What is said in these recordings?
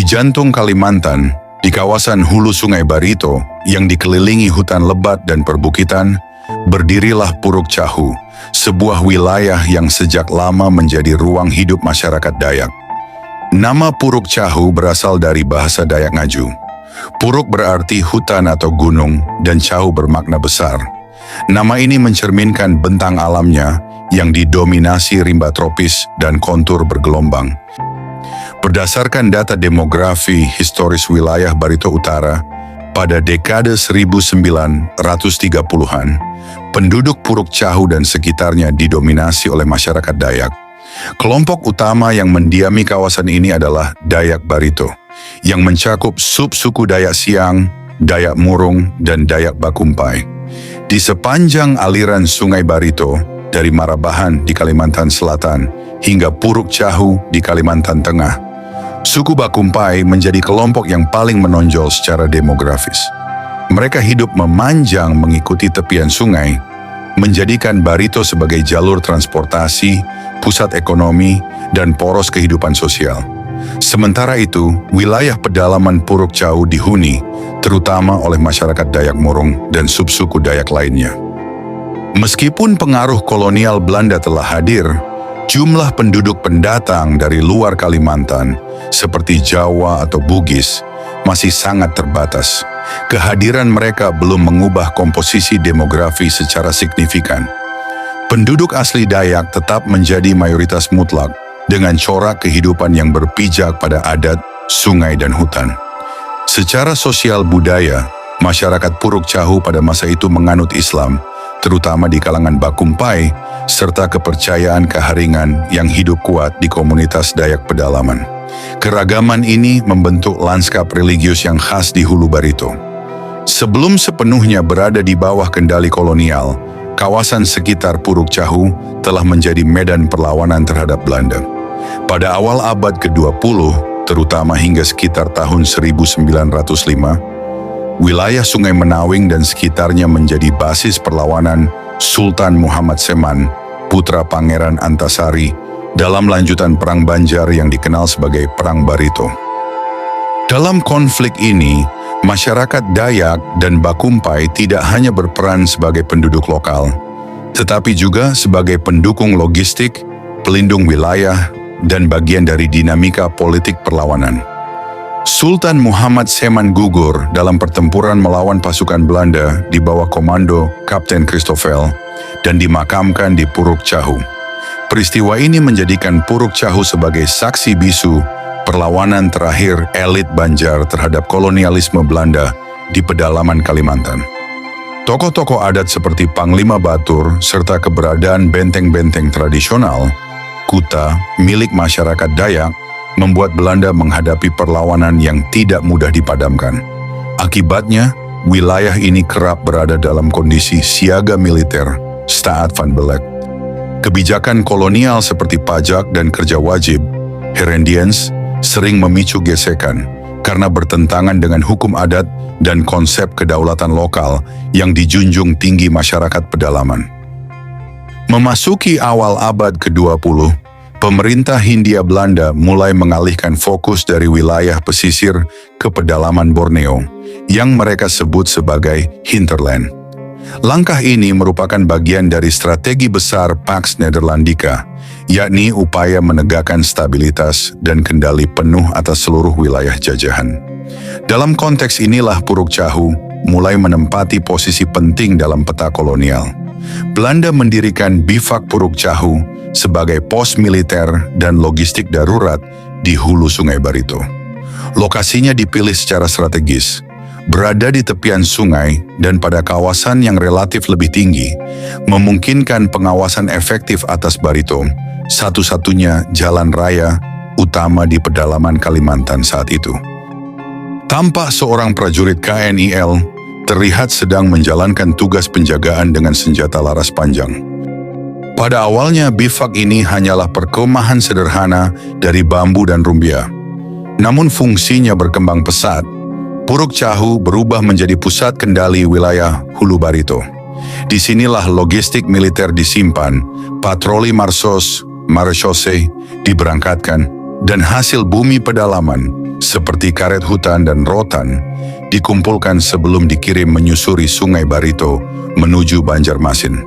Di jantung Kalimantan, di kawasan hulu Sungai Barito yang dikelilingi hutan lebat dan perbukitan, berdirilah Puruk Cahu, sebuah wilayah yang sejak lama menjadi ruang hidup masyarakat Dayak. Nama Puruk Cahu berasal dari bahasa Dayak Ngaju. Puruk berarti hutan atau gunung dan Cahu bermakna besar. Nama ini mencerminkan bentang alamnya yang didominasi rimba tropis dan kontur bergelombang. Berdasarkan data demografi historis wilayah Barito Utara, pada dekade 1930-an, penduduk Puruk Cahu dan sekitarnya didominasi oleh masyarakat Dayak. Kelompok utama yang mendiami kawasan ini adalah Dayak Barito, yang mencakup subsuku Dayak Siang, Dayak Murung, dan Dayak Bakumpai. Di sepanjang aliran Sungai Barito, dari Marabahan di Kalimantan Selatan hingga Puruk Cahu di Kalimantan Tengah, suku Bakumpai menjadi kelompok yang paling menonjol secara demografis. Mereka hidup memanjang mengikuti tepian sungai, menjadikan Barito sebagai jalur transportasi, pusat ekonomi, dan poros kehidupan sosial. Sementara itu, wilayah pedalaman Puruk Cahu dihuni, terutama oleh masyarakat Dayak Murung dan subsuku Dayak lainnya. Meskipun pengaruh kolonial Belanda telah hadir, jumlah penduduk pendatang dari luar Kalimantan, seperti Jawa atau Bugis, masih sangat terbatas. Kehadiran mereka belum mengubah komposisi demografi secara signifikan. Penduduk asli Dayak tetap menjadi mayoritas mutlak, dengan corak kehidupan yang berpijak pada adat, sungai, dan hutan. Secara sosial budaya, masyarakat Puruk Cahu pada masa itu menganut Islam, terutama di kalangan Bakumpai, serta kepercayaan keharingan yang hidup kuat di komunitas Dayak pedalaman. Keragaman ini membentuk lanskap religius yang khas di Hulu Barito. Sebelum sepenuhnya berada di bawah kendali kolonial, kawasan sekitar Puruk Cahu telah menjadi medan perlawanan terhadap Belanda. Pada awal abad ke-20, terutama hingga sekitar tahun 1905, wilayah Sungai Menawing dan sekitarnya menjadi basis perlawanan Sultan Muhammad Seman, putra Pangeran Antasari, dalam lanjutan Perang Banjar yang dikenal sebagai Perang Barito. Dalam konflik ini, masyarakat Dayak dan Bakumpai tidak hanya berperan sebagai penduduk lokal, tetapi juga sebagai pendukung logistik, pelindung wilayah, dan bagian dari dinamika politik perlawanan. Sultan Muhammad Seman gugur dalam pertempuran melawan pasukan Belanda di bawah komando Kapten Christoffel dan dimakamkan di Puruk Cahu. Peristiwa ini menjadikan Puruk Cahu sebagai saksi bisu perlawanan terakhir elit Banjar terhadap kolonialisme Belanda di pedalaman Kalimantan. Tokoh-tokoh adat seperti Panglima Batur serta keberadaan benteng-benteng tradisional, kuta milik masyarakat Dayak, membuat Belanda menghadapi perlawanan yang tidak mudah dipadamkan. Akibatnya, wilayah ini kerap berada dalam kondisi siaga militer, staat van beleg. Kebijakan kolonial seperti pajak dan kerja wajib, herendiens, sering memicu gesekan karena bertentangan dengan hukum adat dan konsep kedaulatan lokal yang dijunjung tinggi masyarakat pedalaman. Memasuki awal abad ke-20, pemerintah Hindia Belanda mulai mengalihkan fokus dari wilayah pesisir ke pedalaman Borneo, yang mereka sebut sebagai hinterland. Langkah ini merupakan bagian dari strategi besar Pax Nederlandica, yakni upaya menegakkan stabilitas dan kendali penuh atas seluruh wilayah jajahan. Dalam konteks inilah Puruk Cahu mulai menempati posisi penting dalam peta kolonial. Belanda mendirikan Bivak Puruk Cahu sebagai pos militer dan logistik darurat di hulu Sungai Barito. Lokasinya dipilih secara strategis, berada di tepian sungai dan pada kawasan yang relatif lebih tinggi, memungkinkan pengawasan efektif atas Barito, satu-satunya jalan raya utama di pedalaman Kalimantan saat itu. Tampak seorang prajurit KNIL terlihat sedang menjalankan tugas penjagaan dengan senjata laras panjang. Pada awalnya, bivak ini hanyalah perkemahan sederhana dari bambu dan rumbia. Namun fungsinya berkembang pesat. Puruk Cahu berubah menjadi pusat kendali wilayah Hulu Barito. Disinilah logistik militer disimpan, patroli marsos, marechaussee diberangkatkan, dan hasil bumi pedalaman seperti karet hutan dan rotan dikumpulkan sebelum dikirim menyusuri Sungai Barito menuju Banjarmasin.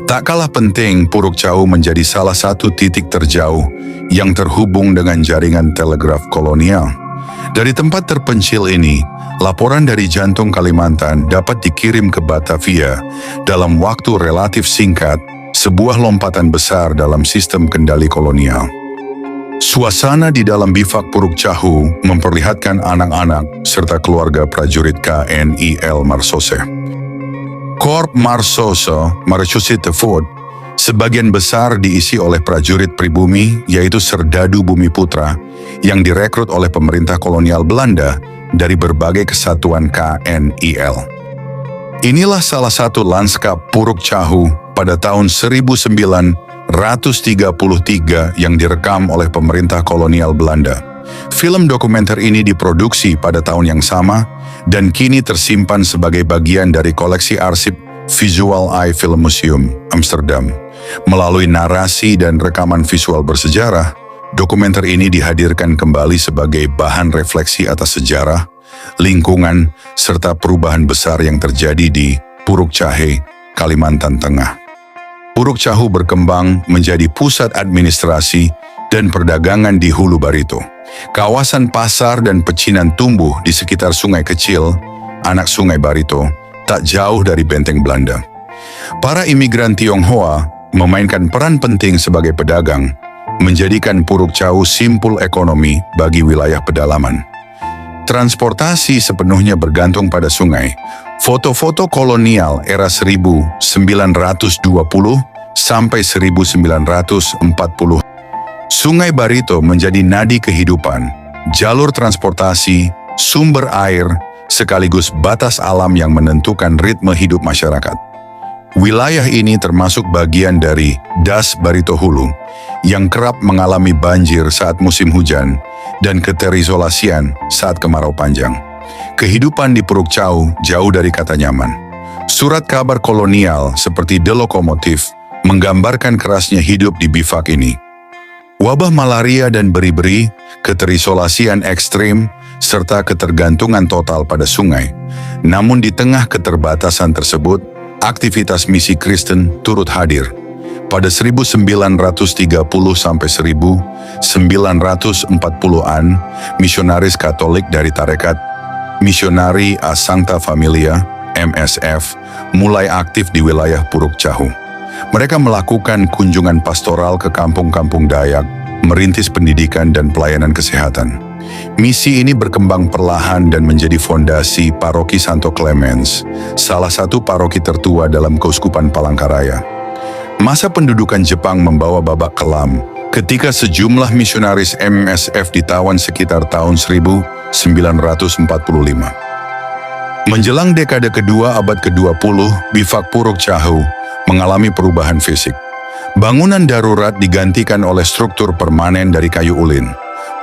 Tak kalah penting, Puruk Chahu menjadi salah satu titik terjauh yang terhubung dengan jaringan telegraf kolonial. Dari tempat terpencil ini, laporan dari jantung Kalimantan dapat dikirim ke Batavia dalam waktu relatif singkat, sebuah lompatan besar dalam sistem kendali kolonial. Suasana di dalam bivak Puruk Chahu memperlihatkan anak-anak serta keluarga prajurit KNIL Marsose. Korp Marsose Marechaussee Tersebut sebagian besar diisi oleh prajurit pribumi, yaitu Serdadu Bumi Putra yang direkrut oleh pemerintah kolonial Belanda dari berbagai kesatuan KNIL. Inilah salah satu lanskap Puruk Chahu pada tahun 1933 yang direkam oleh pemerintah kolonial Belanda. Film dokumenter ini diproduksi pada tahun yang sama dan kini tersimpan sebagai bagian dari koleksi arsip Visual Eye Film Museum, Amsterdam. Melalui narasi dan rekaman visual bersejarah, dokumenter ini dihadirkan kembali sebagai bahan refleksi atas sejarah, lingkungan, serta perubahan besar yang terjadi di Puruk Chahu, Kalimantan Tengah. Puruk Chahu berkembang menjadi pusat administrasi dan perdagangan di Hulu Barito. Kawasan pasar dan pecinan tumbuh di sekitar sungai kecil, anak Sungai Barito, tak jauh dari benteng Belanda. Para imigran Tionghoa memainkan peran penting sebagai pedagang, menjadikan Puruk Chahu simpul ekonomi bagi wilayah pedalaman. Transportasi sepenuhnya bergantung pada sungai. Foto-foto kolonial era 1920 sampai 1940. Sungai Barito menjadi nadi kehidupan, jalur transportasi, sumber air, sekaligus batas alam yang menentukan ritme hidup masyarakat. Wilayah ini termasuk bagian dari Das Barito Hulu, yang kerap mengalami banjir saat musim hujan dan keterisolasian saat kemarau panjang. Kehidupan di Puruk Chahu jauh dari kata nyaman. Surat kabar kolonial seperti The Lokomotif menggambarkan kerasnya hidup di bivak ini. Wabah malaria dan beri-beri, keterisolasian ekstrim, serta ketergantungan total pada sungai. Namun di tengah keterbatasan tersebut, aktivitas misi Kristen turut hadir. Pada 1930 sampai 1940-an, misionaris Katolik dari tarekat Missionari a Sancta Familia, MSF, mulai aktif di wilayah Puruk Chahu. Mereka melakukan kunjungan pastoral ke kampung-kampung Dayak, merintis pendidikan dan pelayanan kesehatan. Misi ini berkembang perlahan dan menjadi fondasi Paroki Santo Clemens, salah satu paroki tertua dalam Keuskupan Palangkaraya. Masa pendudukan Jepang membawa babak kelam ketika sejumlah misionaris MSF ditawan sekitar tahun 1945. Menjelang dekade kedua abad ke-20, bivak Puruk Chahu mengalami perubahan fisik. Bangunan darurat digantikan oleh struktur permanen dari kayu ulin.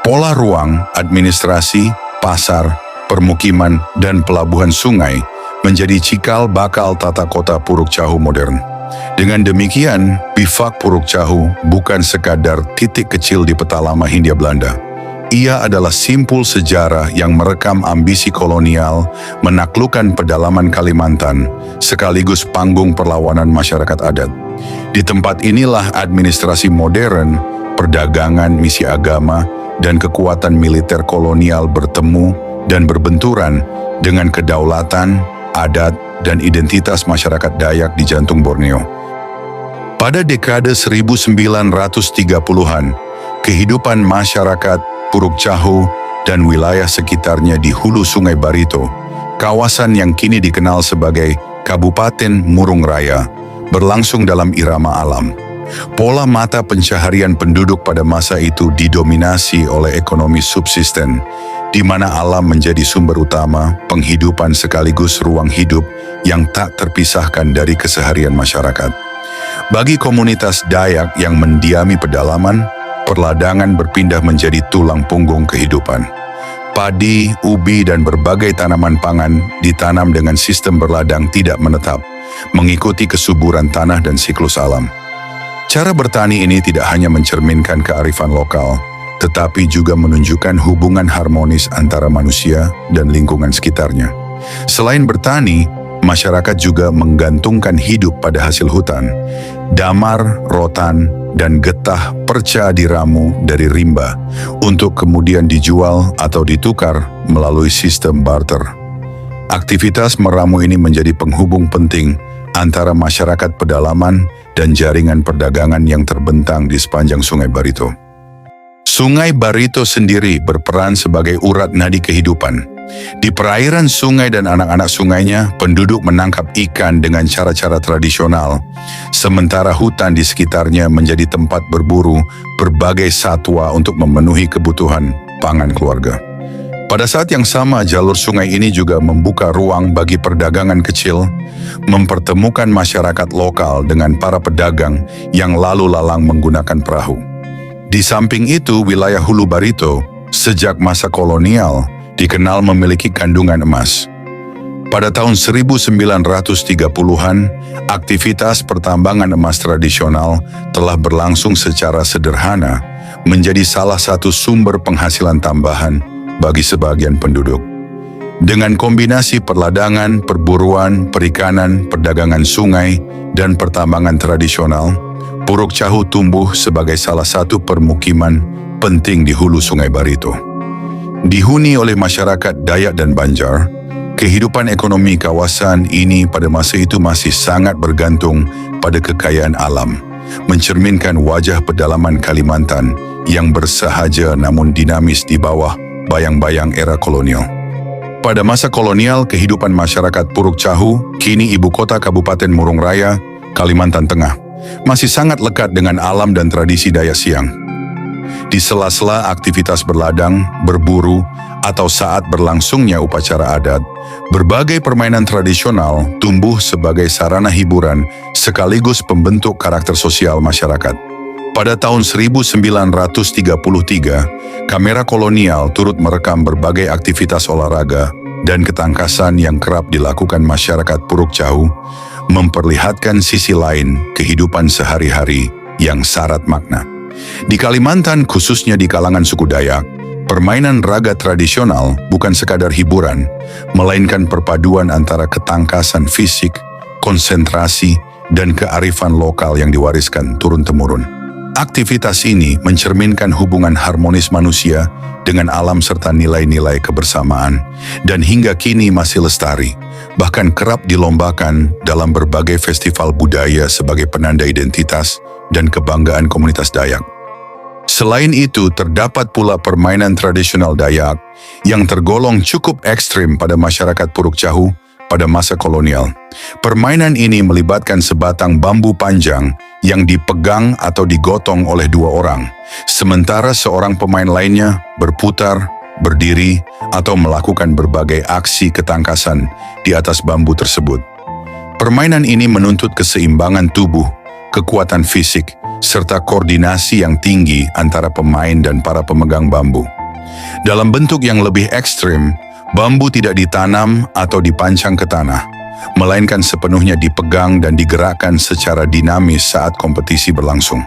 Pola ruang, administrasi, pasar, permukiman, dan pelabuhan sungai menjadi cikal bakal tata kota Puruk Chahu modern. Dengan demikian, bivak Puruk Chahu bukan sekadar titik kecil di peta lama Hindia Belanda. Ia adalah simpul sejarah yang merekam ambisi kolonial, menaklukkan pedalaman Kalimantan, sekaligus panggung perlawanan masyarakat adat. Di tempat inilah administrasi modern, perdagangan, misi agama, dan kekuatan militer kolonial bertemu dan berbenturan dengan kedaulatan, adat, dan identitas masyarakat Dayak di jantung Borneo. Pada dekade 1930-an, kehidupan masyarakat Puruk Chahu dan wilayah sekitarnya di hulu Sungai Barito, kawasan yang kini dikenal sebagai Kabupaten Murung Raya, berlangsung dalam irama alam. Pola mata pencaharian penduduk pada masa itu didominasi oleh ekonomi subsisten, di mana alam menjadi sumber utama penghidupan sekaligus ruang hidup yang tak terpisahkan dari keseharian masyarakat. Bagi komunitas Dayak yang mendiami pedalaman, perladangan berpindah menjadi tulang punggung kehidupan. Padi, ubi, dan berbagai tanaman pangan ditanam dengan sistem berladang tidak menetap, mengikuti kesuburan tanah dan siklus alam. Cara bertani ini tidak hanya mencerminkan kearifan lokal, tetapi juga menunjukkan hubungan harmonis antara manusia dan lingkungan sekitarnya. Selain bertani, masyarakat juga menggantungkan hidup pada hasil hutan. Damar, rotan, dan getah perca diramu dari rimba untuk kemudian dijual atau ditukar melalui sistem barter. Aktivitas meramu ini menjadi penghubung penting antara masyarakat pedalaman dan jaringan perdagangan yang terbentang di sepanjang Sungai Barito. Sungai Barito sendiri berperan sebagai urat nadi kehidupan. Di perairan sungai dan anak-anak sungainya, penduduk menangkap ikan dengan cara-cara tradisional, sementara hutan di sekitarnya menjadi tempat berburu berbagai satwa untuk memenuhi kebutuhan pangan keluarga. Pada saat yang sama, jalur sungai ini juga membuka ruang bagi perdagangan kecil, mempertemukan masyarakat lokal dengan para pedagang yang lalu lalang menggunakan perahu. Di samping itu, wilayah Hulu Barito sejak masa kolonial dikenal memiliki kandungan emas. Pada tahun 1930-an, aktivitas pertambangan emas tradisional telah berlangsung secara sederhana menjadi salah satu sumber penghasilan tambahan bagi sebagian penduduk. Dengan kombinasi perladangan, perburuan, perikanan, perdagangan sungai, dan pertambangan tradisional, Puruk Cahu tumbuh sebagai salah satu permukiman penting di hulu Sungai Barito. Dihuni oleh masyarakat Dayak dan Banjar, kehidupan ekonomi kawasan ini pada masa itu masih sangat bergantung pada kekayaan alam, mencerminkan wajah pedalaman Kalimantan yang bersahaja namun dinamis di bawah bayang-bayang era kolonial. Pada masa kolonial, kehidupan masyarakat Puruk Cahu, kini ibu kota Kabupaten Murung Raya, Kalimantan Tengah, masih sangat lekat dengan alam dan tradisi Dayak Siang. Di sela-sela aktivitas berladang, berburu, atau saat berlangsungnya upacara adat, berbagai permainan tradisional tumbuh sebagai sarana hiburan sekaligus pembentuk karakter sosial masyarakat. Pada tahun 1933, kamera kolonial turut merekam berbagai aktivitas olahraga dan ketangkasan yang kerap dilakukan masyarakat Puruk Cahu, memperlihatkan sisi lain kehidupan sehari-hari yang syarat makna. Di Kalimantan, khususnya di kalangan suku Dayak, permainan raga tradisional bukan sekadar hiburan, melainkan perpaduan antara ketangkasan fisik, konsentrasi, dan kearifan lokal yang diwariskan turun-temurun. Aktivitas ini mencerminkan hubungan harmonis manusia dengan alam serta nilai-nilai kebersamaan, dan hingga kini masih lestari, bahkan kerap dilombakan dalam berbagai festival budaya sebagai penanda identitas dan kebanggaan komunitas Dayak. Selain itu, terdapat pula permainan tradisional Dayak yang tergolong cukup ekstrim pada masyarakat Puruk Cahu pada masa kolonial. Permainan ini melibatkan sebatang bambu panjang yang dipegang atau digotong oleh dua orang, sementara seorang pemain lainnya berputar, berdiri, atau melakukan berbagai aksi ketangkasan di atas bambu tersebut. Permainan ini menuntut keseimbangan tubuh, kekuatan fisik, serta koordinasi yang tinggi antara pemain dan para pemegang bambu. Dalam bentuk yang lebih ekstrim, bambu tidak ditanam atau dipancang ke tanah, melainkan sepenuhnya dipegang dan digerakkan secara dinamis saat kompetisi berlangsung.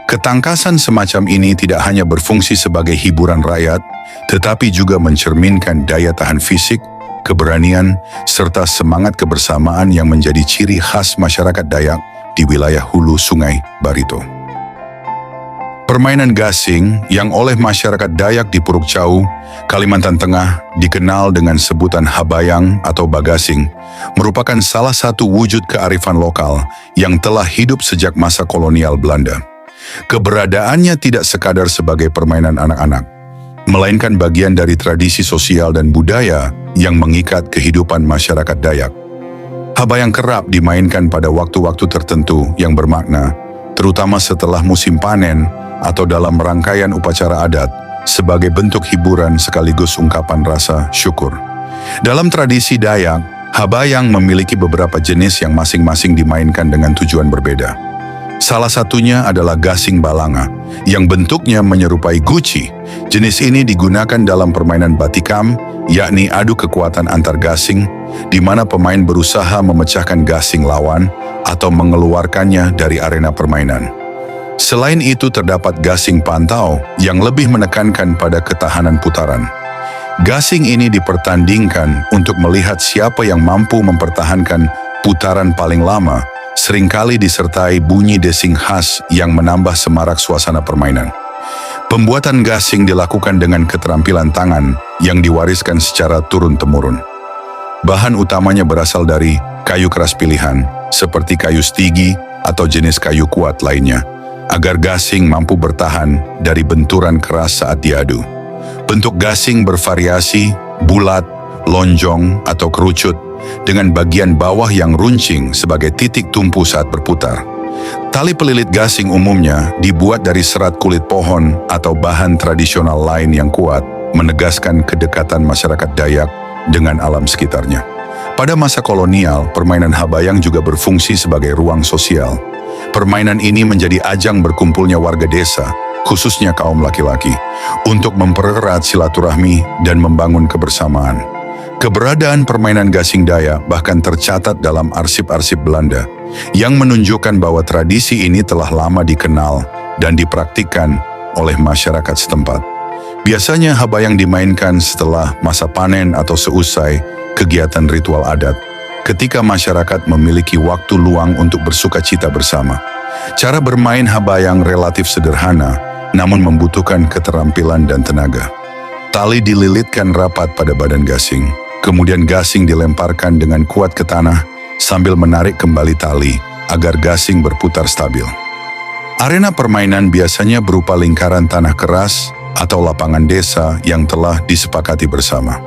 Ketangkasan semacam ini tidak hanya berfungsi sebagai hiburan rakyat, tetapi juga mencerminkan daya tahan fisik, keberanian, serta semangat kebersamaan yang menjadi ciri khas masyarakat Dayak di wilayah hulu Sungai Barito. Permainan gasing yang oleh masyarakat Dayak di Puruk Cahu, Kalimantan Tengah dikenal dengan sebutan habayang atau bagasing, merupakan salah satu wujud kearifan lokal yang telah hidup sejak masa kolonial Belanda. Keberadaannya tidak sekadar sebagai permainan anak-anak, melainkan bagian dari tradisi sosial dan budaya yang mengikat kehidupan masyarakat Dayak. Habayang kerap dimainkan pada waktu-waktu tertentu yang bermakna, terutama setelah musim panen atau dalam rangkaian upacara adat, sebagai bentuk hiburan sekaligus ungkapan rasa syukur. Dalam tradisi Dayak, habayang memiliki beberapa jenis yang masing-masing dimainkan dengan tujuan berbeda. Salah satunya adalah gasing balanga, yang bentuknya menyerupai guci. Jenis ini digunakan dalam permainan batikam, yakni adu kekuatan antar gasing, di mana pemain berusaha memecahkan gasing lawan atau mengeluarkannya dari arena permainan. Selain itu terdapat gasing pantau yang lebih menekankan pada ketahanan putaran. Gasing ini dipertandingkan untuk melihat siapa yang mampu mempertahankan putaran paling lama, seringkali disertai bunyi desing khas yang menambah semarak suasana permainan. Pembuatan gasing dilakukan dengan keterampilan tangan yang diwariskan secara turun-temurun. Bahan utamanya berasal dari kayu keras pilihan, seperti kayu stigi atau jenis kayu kuat lainnya, agar gasing mampu bertahan dari benturan keras saat diadu. Bentuk gasing bervariasi, bulat, lonjong, atau kerucut, dengan bagian bawah yang runcing sebagai titik tumpu saat berputar. Tali pelilit gasing umumnya dibuat dari serat kulit pohon atau bahan tradisional lain yang kuat, menegaskan kedekatan masyarakat Dayak dengan alam sekitarnya. Pada masa kolonial, permainan habayang juga berfungsi sebagai ruang sosial. Permainan ini menjadi ajang berkumpulnya warga desa, khususnya kaum laki-laki, untuk mempererat silaturahmi dan membangun kebersamaan. Keberadaan permainan gasing Dayak bahkan tercatat dalam arsip-arsip Belanda, yang menunjukkan bahwa tradisi ini telah lama dikenal dan dipraktikkan oleh masyarakat setempat. Biasanya habayang dimainkan setelah masa panen atau seusai kegiatan ritual adat, ketika masyarakat memiliki waktu luang untuk bersukacita bersama. Cara bermain habayang relatif sederhana, namun membutuhkan keterampilan dan tenaga. Tali dililitkan rapat pada badan gasing, kemudian gasing dilemparkan dengan kuat ke tanah sambil menarik kembali tali agar gasing berputar stabil. Arena permainan biasanya berupa lingkaran tanah keras atau lapangan desa yang telah disepakati bersama.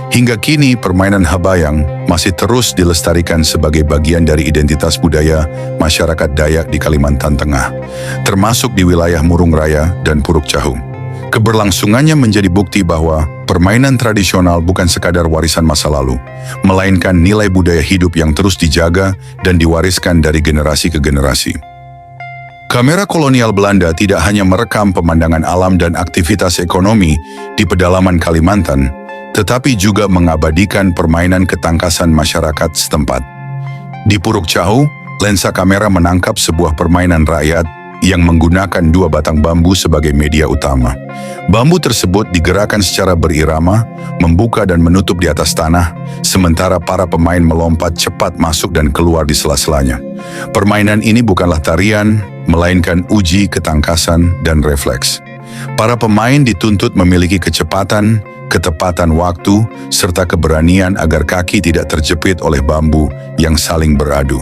Hingga kini, permainan habayang masih terus dilestarikan sebagai bagian dari identitas budaya masyarakat Dayak di Kalimantan Tengah, termasuk di wilayah Murung Raya dan Puruk Cahu. Keberlangsungannya menjadi bukti bahwa permainan tradisional bukan sekadar warisan masa lalu, melainkan nilai budaya hidup yang terus dijaga dan diwariskan dari generasi ke generasi. Kamera kolonial Belanda tidak hanya merekam pemandangan alam dan aktivitas ekonomi di pedalaman Kalimantan, tetapi juga mengabadikan permainan ketangkasan masyarakat setempat. Di Puruk Cahu, lensa kamera menangkap sebuah permainan rakyat yang menggunakan 2 batang bambu sebagai media utama. Bambu tersebut digerakkan secara berirama, membuka dan menutup di atas tanah, sementara para pemain melompat cepat masuk dan keluar di sela-selanya. Permainan ini bukanlah tarian, melainkan uji ketangkasan dan refleks. Para pemain dituntut memiliki kecepatan, ketepatan waktu, serta keberanian agar kaki tidak terjepit oleh bambu yang saling beradu.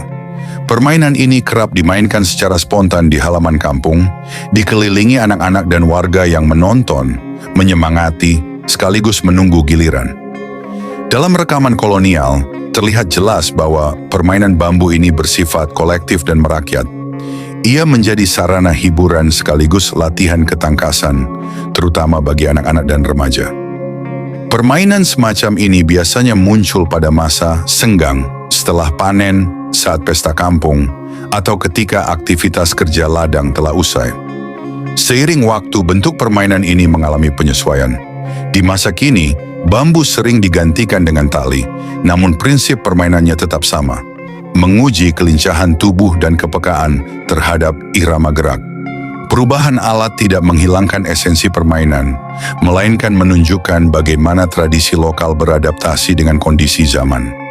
Permainan ini kerap dimainkan secara spontan di halaman kampung, dikelilingi anak-anak dan warga yang menonton, menyemangati, sekaligus menunggu giliran. Dalam rekaman kolonial, terlihat jelas bahwa permainan bambu ini bersifat kolektif dan merakyat. Ia menjadi sarana hiburan sekaligus latihan ketangkasan, terutama bagi anak-anak dan remaja. Permainan semacam ini biasanya muncul pada masa senggang, setelah panen, saat pesta kampung, atau ketika aktivitas kerja ladang telah usai. Seiring waktu, bentuk permainan ini mengalami penyesuaian. Di masa kini, bambu sering digantikan dengan tali, namun prinsip permainannya tetap sama, menguji kelincahan tubuh dan kepekaan terhadap irama gerak. Perubahan alat tidak menghilangkan esensi permainan, melainkan menunjukkan bagaimana tradisi lokal beradaptasi dengan kondisi zaman.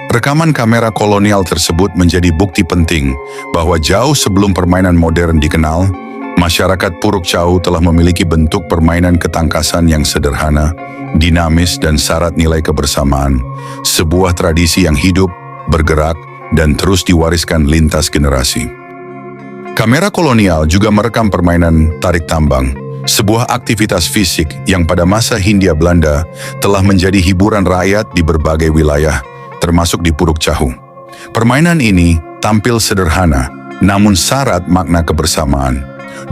Rekaman kamera kolonial tersebut menjadi bukti penting bahwa jauh sebelum permainan modern dikenal, masyarakat Puruk Cahu telah memiliki bentuk permainan ketangkasan yang sederhana, dinamis dan syarat nilai kebersamaan, sebuah tradisi yang hidup, bergerak, dan terus diwariskan lintas generasi. Kamera kolonial juga merekam permainan tarik tambang, sebuah aktivitas fisik yang pada masa Hindia Belanda telah menjadi hiburan rakyat di berbagai wilayah, termasuk di Puruk Cahu. Permainan ini tampil sederhana, namun syarat makna kebersamaan.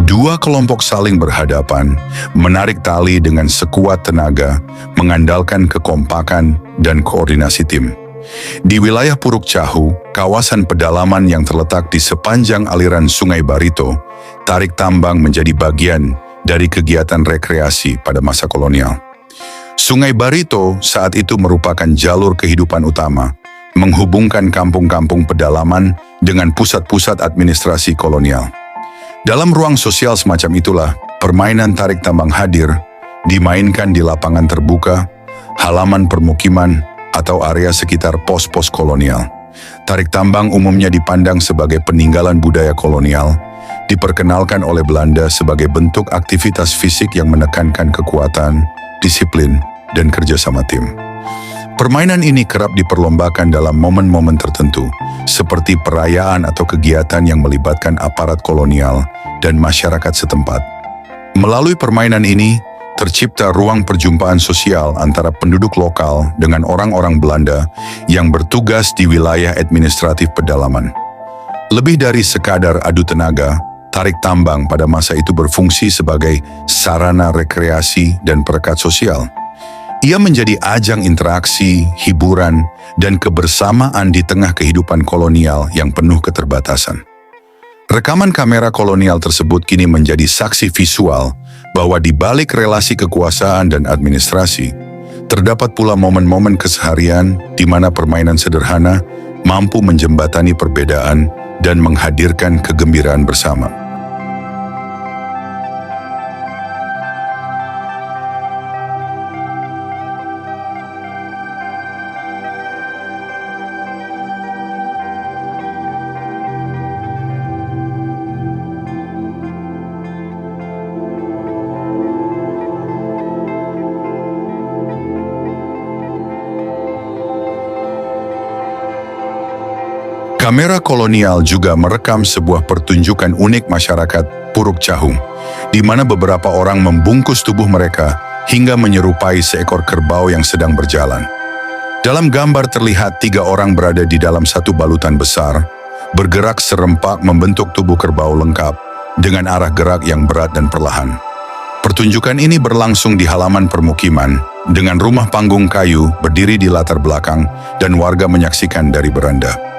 2 kelompok saling berhadapan, menarik tali dengan sekuat tenaga, mengandalkan kekompakan dan koordinasi tim. Di wilayah Puruk Cahu, kawasan pedalaman yang terletak di sepanjang aliran Sungai Barito, tarik tambang menjadi bagian dari kegiatan rekreasi pada masa kolonial. Sungai Barito saat itu merupakan jalur kehidupan utama, menghubungkan kampung-kampung pedalaman dengan pusat-pusat administrasi kolonial. Dalam ruang sosial semacam itulah, permainan tarik tambang hadir, dimainkan di lapangan terbuka, halaman permukiman, atau area sekitar pos-pos kolonial. Tarik tambang umumnya dipandang sebagai peninggalan budaya kolonial, diperkenalkan oleh Belanda sebagai bentuk aktivitas fisik yang menekankan kekuatan, disiplin, dan kerjasama tim. Permainan ini kerap diperlombakan dalam momen-momen tertentu, seperti perayaan atau kegiatan yang melibatkan aparat kolonial dan masyarakat setempat. Melalui permainan ini, tercipta ruang perjumpaan sosial antara penduduk lokal dengan orang-orang Belanda yang bertugas di wilayah administratif pedalaman. Lebih dari sekadar adu tenaga, tarik tambang pada masa itu berfungsi sebagai sarana rekreasi dan perekat sosial. Ia menjadi ajang interaksi, hiburan, dan kebersamaan di tengah kehidupan kolonial yang penuh keterbatasan. Rekaman kamera kolonial tersebut kini menjadi saksi visual bahwa di balik relasi kekuasaan dan administrasi, terdapat pula momen-momen keseharian di mana permainan sederhana mampu menjembatani perbedaan dan menghadirkan kegembiraan bersama. Kamera kolonial juga merekam sebuah pertunjukan unik masyarakat Puruk Chahu, di mana beberapa orang membungkus tubuh mereka hingga menyerupai seekor kerbau yang sedang berjalan. Dalam gambar terlihat 3 orang berada di dalam satu balutan besar, bergerak serempak membentuk tubuh kerbau lengkap dengan arah gerak yang berat dan perlahan. Pertunjukan ini berlangsung di halaman permukiman, dengan rumah panggung kayu berdiri di latar belakang dan warga menyaksikan dari beranda.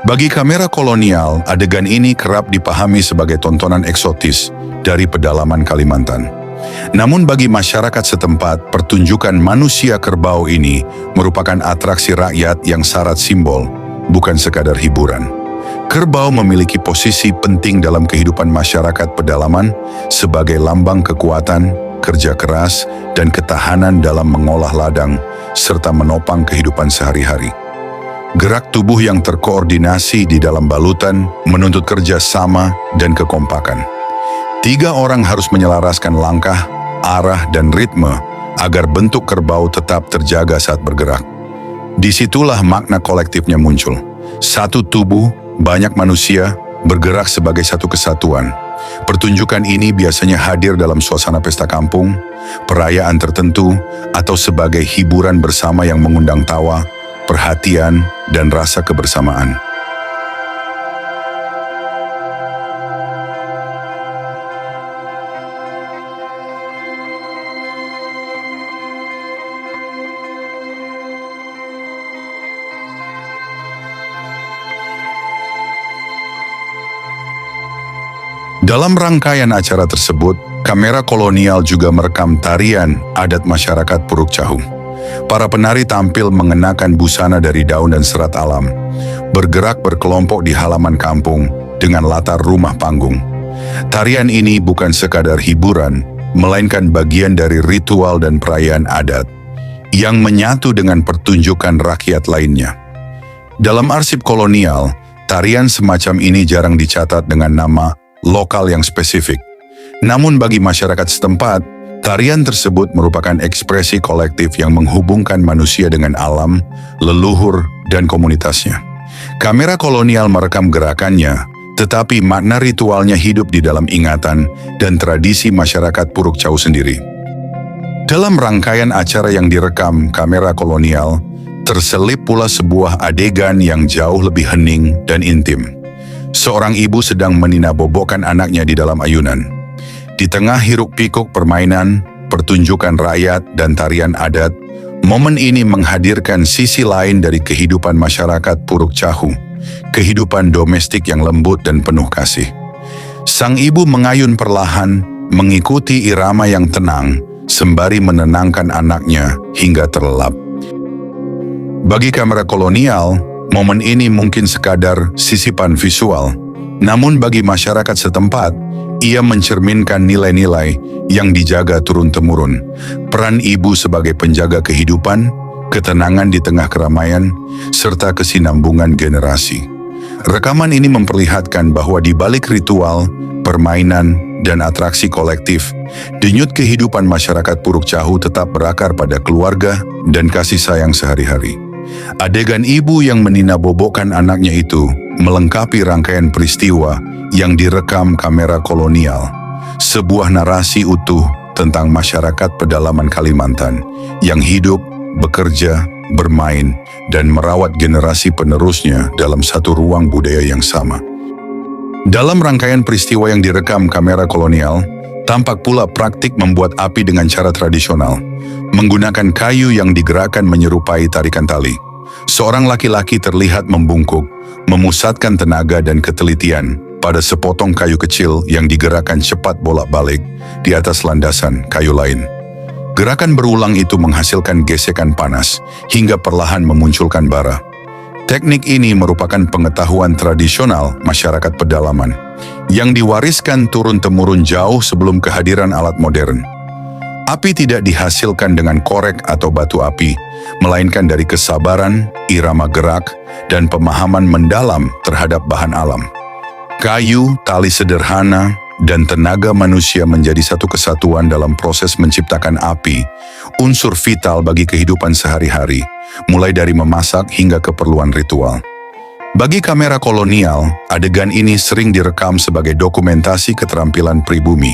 Bagi kamera kolonial, adegan ini kerap dipahami sebagai tontonan eksotis dari pedalaman Kalimantan. Namun bagi masyarakat setempat, pertunjukan manusia kerbau ini merupakan atraksi rakyat yang syarat simbol, bukan sekadar hiburan. Kerbau memiliki posisi penting dalam kehidupan masyarakat pedalaman sebagai lambang kekuatan, kerja keras, dan ketahanan dalam mengolah ladang serta menopang kehidupan sehari-hari. Gerak tubuh yang terkoordinasi di dalam balutan menuntut kerja sama dan kekompakan. 3 orang harus menyelaraskan langkah, arah, dan ritme agar bentuk kerbau tetap terjaga saat bergerak. Disitulah makna kolektifnya muncul. Satu tubuh, banyak manusia, bergerak sebagai satu kesatuan. Pertunjukan ini biasanya hadir dalam suasana pesta kampung, perayaan tertentu, atau sebagai hiburan bersama yang mengundang tawa, perhatian, dan rasa kebersamaan. Dalam rangkaian acara tersebut, kamera kolonial juga merekam tarian adat masyarakat Puruk Chahu. Para penari tampil mengenakan busana dari daun dan serat alam, bergerak berkelompok di halaman kampung dengan latar rumah panggung. Tarian ini bukan sekadar hiburan, melainkan bagian dari ritual dan perayaan adat yang menyatu dengan pertunjukan rakyat lainnya. Dalam arsip kolonial, tarian semacam ini jarang dicatat dengan nama lokal yang spesifik. Namun bagi masyarakat setempat, tarian tersebut merupakan ekspresi kolektif yang menghubungkan manusia dengan alam, leluhur, dan komunitasnya. Kamera kolonial merekam gerakannya, tetapi makna ritualnya hidup di dalam ingatan dan tradisi masyarakat Puruk Chahu sendiri. Dalam rangkaian acara yang direkam kamera kolonial, terselip pula sebuah adegan yang jauh lebih hening dan intim. Seorang ibu sedang meninabobokan anaknya di dalam ayunan. Di tengah hiruk-pikuk permainan, pertunjukan rakyat, dan tarian adat, momen ini menghadirkan sisi lain dari kehidupan masyarakat Puruk Chahu, kehidupan domestik yang lembut dan penuh kasih. Sang ibu mengayun perlahan, mengikuti irama yang tenang, sembari menenangkan anaknya hingga terlelap. Bagi kamera kolonial, momen ini mungkin sekadar sisipan visual, namun bagi masyarakat setempat, Ia mencerminkan nilai-nilai yang dijaga turun-temurun, peran ibu sebagai penjaga kehidupan, ketenangan di tengah keramaian, serta kesinambungan generasi. Rekaman ini memperlihatkan bahwa di balik ritual, permainan, dan atraksi kolektif, denyut kehidupan masyarakat Puruk Cahu tetap berakar pada keluarga dan kasih sayang sehari-hari. Adegan ibu yang meninabobokkan anaknya itu melengkapi rangkaian peristiwa yang direkam kamera kolonial, sebuah narasi utuh tentang masyarakat pedalaman Kalimantan yang hidup, bekerja, bermain, dan merawat generasi penerusnya dalam satu ruang budaya yang sama. Dalam rangkaian peristiwa yang direkam kamera kolonial, tampak pula praktik membuat api dengan cara tradisional, menggunakan kayu yang digerakkan menyerupai tarikan tali. Seorang laki-laki terlihat membungkuk, memusatkan tenaga dan ketelitian pada sepotong kayu kecil yang digerakkan cepat bolak-balik di atas landasan kayu lain. Gerakan berulang itu menghasilkan gesekan panas hingga perlahan memunculkan bara. Teknik ini merupakan pengetahuan tradisional masyarakat pedalaman yang diwariskan turun-temurun jauh sebelum kehadiran alat modern. Api tidak dihasilkan dengan korek atau batu api, melainkan dari kesabaran, irama gerak, dan pemahaman mendalam terhadap bahan alam. Kayu, tali sederhana, dan tenaga manusia menjadi satu kesatuan dalam proses menciptakan api, unsur vital bagi kehidupan sehari-hari, mulai dari memasak hingga keperluan ritual. Bagi kamera kolonial, adegan ini sering direkam sebagai dokumentasi keterampilan pribumi.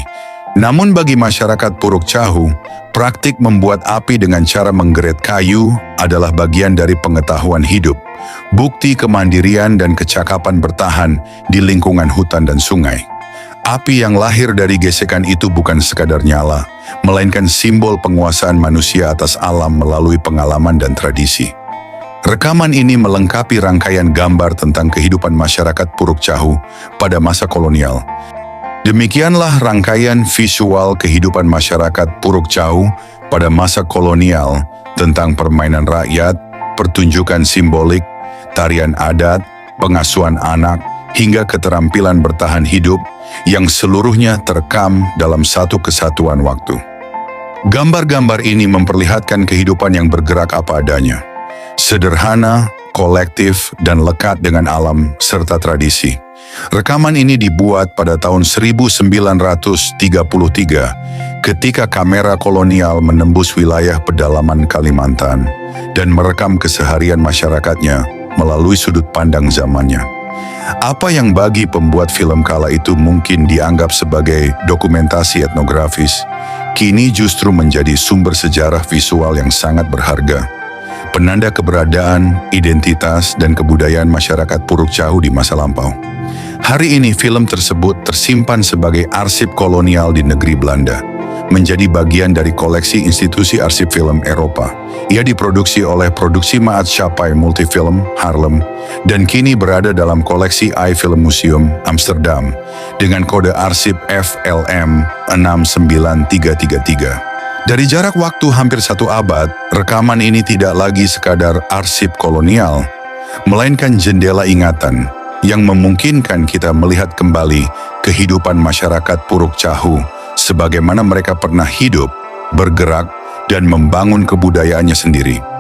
Namun bagi masyarakat Puruk Cahu, praktik membuat api dengan cara menggeret kayu adalah bagian dari pengetahuan hidup, bukti kemandirian dan kecakapan bertahan di lingkungan hutan dan sungai. Api yang lahir dari gesekan itu bukan sekadar nyala, melainkan simbol penguasaan manusia atas alam melalui pengalaman dan tradisi. Rekaman ini melengkapi rangkaian gambar tentang kehidupan masyarakat Puruk Cahu pada masa kolonial. Demikianlah rangkaian visual kehidupan masyarakat Puruk Cahu pada masa kolonial tentang permainan rakyat, pertunjukan simbolik, tarian adat, pengasuhan anak, hingga keterampilan bertahan hidup yang seluruhnya terekam dalam satu kesatuan waktu. Gambar-gambar ini memperlihatkan kehidupan yang bergerak apa adanya, sederhana, kolektif, dan lekat dengan alam serta tradisi. Rekaman ini dibuat pada tahun 1933 ketika kamera kolonial menembus wilayah pedalaman Kalimantan dan merekam keseharian masyarakatnya melalui sudut pandang zamannya. Apa yang bagi pembuat film kala itu mungkin dianggap sebagai dokumentasi etnografis, kini justru menjadi sumber sejarah visual yang sangat berharga, penanda keberadaan, identitas, dan kebudayaan masyarakat Puruk Cahu di masa lampau. Hari ini film tersebut tersimpan sebagai arsip kolonial di negeri Belanda, menjadi bagian dari koleksi institusi arsip film Eropa. Ia diproduksi oleh Produksi Maatschappij Multifilm Haarlem dan kini berada dalam koleksi iFilm Museum Amsterdam dengan kode arsip FLM 69333. Dari jarak waktu hampir 1 abad, rekaman ini tidak lagi sekadar arsip kolonial, melainkan jendela ingatan yang memungkinkan kita melihat kembali kehidupan masyarakat Puruk Cahu sebagaimana mereka pernah hidup, bergerak, dan membangun kebudayaannya sendiri.